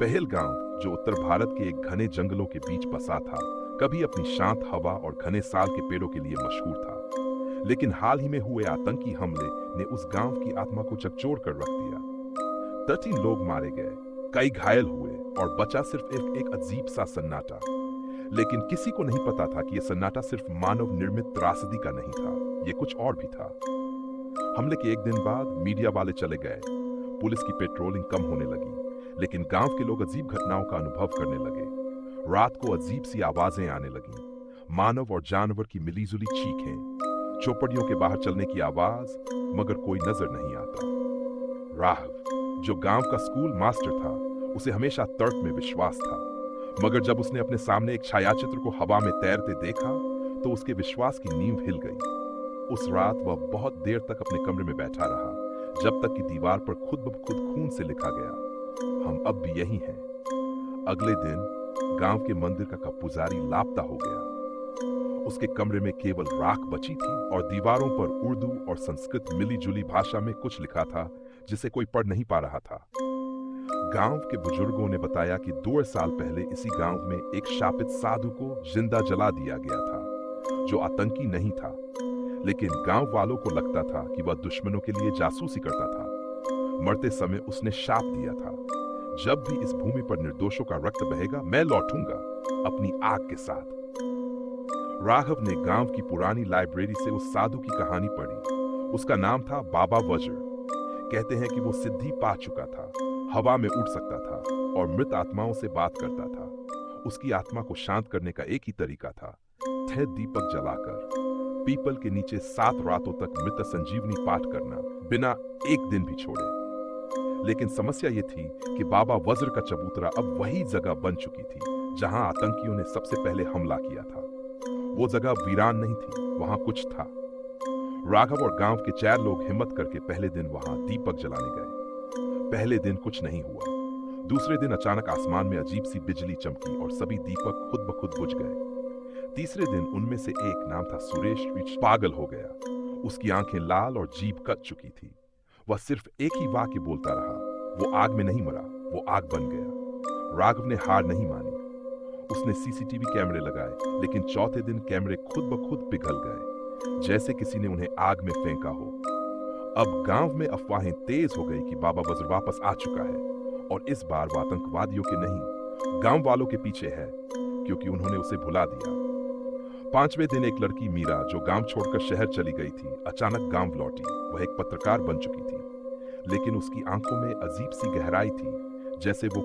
पहलगाम, जो उत्तर भारत के एक घने जंगलों के बीच बसा था, कभी अपनी शांत हवा और घने साल के पेड़ों के लिए मशहूर था। लेकिन हाल ही में हुए आतंकी हमले ने उस गांव की आत्मा को झकझोर कर रख दिया। 13 लोग मारे गए, कई घायल हुए और बचा सिर्फ एक अजीब सा सन्नाटा। लेकिन किसी को नहीं पता था कि यह सन्नाटा सिर्फ मानव निर्मित त्रासदी का नहीं था, ये कुछ और भी था। हमले के एक दिन बाद मीडिया वाले चले गए, पुलिस की पेट्रोलिंग कम होने लगी, लेकिन गांव के लोग अजीब घटनाओं का अनुभव करने लगे। रात को अजीब सी आवाजें आने लगीं, मानव और जानवर की मिलीजुली चीखें, चौपड़ियों के बाहर चलने की आवाज, मगर कोई नजर नहीं आता। राघव, जो गांव का स्कूल मास्टर था, उसे हमेशा तर्क में विश्वास था, मगर जब उसने अपने सामने एक छायाचित्र को हवा में तैरते देखा तो उसके विश्वास की नींव हिल गई। उस रात वह बहुत देर तक अपने कमरे में बैठा रहा, जब तक कि दीवार पर खुद ब खुद खून से लिखा गया, हम अब भी यही हैं। अगले दिन गांव के मंदिर का पुजारी लापता हो गया। उसके कमरे में केवल राख बची थी और दीवारों पर उर्दू और संस्कृत मिली-जुली भाषा में कुछ लिखा था जिसे कोई पढ़ नहीं पा रहा था। गांव के बुजुर्गों ने बताया कि 2 साल पहले इसी गांव में एक शापित साधु को जिंदा जला दिया गया था, जो आतंकी नहीं था, लेकिन गांव वालों को लगता था कि वह दुश्मनों के लिए जासूसी करता था। मरते समय उसने शाप दिया था, जब भी इस भूमि पर निर्दोषों का रक्त बहेगा, मैं लौटूंगा अपनी आग के साथ। राघव ने गांव की पुरानी लाइब्रेरी से उस साधु की कहानी पढ़ी। उसका नाम था बाबा वज्र। कहते हैं कि वो सिद्धि पा चुका था, हवा में उड़ सकता था और मृत आत्माओं से बात करता था। उसकी आत्मा को शांत करने का एक ही तरीका था, थे दीपक जलाकर पीपल के नीचे 7 रातों तक मृत संजीवनी पाठ करना, बिना एक दिन भी छोड़े। लेकिन समस्या ये थी कि बाबा वज्र का चबूतरा अब वही जगह बन चुकी थी जहां आतंकियों ने सबसे पहले हमला किया था। वो जगह वीरान नहीं थी, वहां कुछ था। राघव और गांव के 4 लोग हिम्मत करके पहले दिन वहां दीपक जलाने गए। पहले दिन कुछ नहीं हुआ। दूसरे दिन अचानक आसमान में अजीब सी बिजली चमकी और सभी दीपक खुद ब खुद बुझ गए। तीसरे दिन उनमें से एक, नाम था सुरेश, पागल हो गया। उसकी आंखें लाल और जीभ कट चुकी थी। वह सिर्फ एक ही वाक्य बोलता रहा, वो आग में नहीं मरा, वो आग बन गया। राघव ने हार नहीं मानी। उसने सीसीटीवी कैमरे लगाए, लेकिन चौथे दिन कैमरे खुद ब खुद पिघल गए, जैसे किसी ने उन्हें आग में फेंका हो। अब गांव में अफवाहें तेज हो गई कि बाबा वज्र वापस आ चुका है, और इस बार वो आतंकवादियों के नहीं, गांव वालों के पीछे है, क्योंकि उन्होंने उसे भुला दिया। 5वें दिन एक लड़की मीरा, जो गांव छोड़कर शहर चली गई थी, अचानक गांव लौटी। वह एक पत्रकार बन चुकी थी, लेकिन उसकी आंखों में अजीब सी गहराई थी, जैसे वो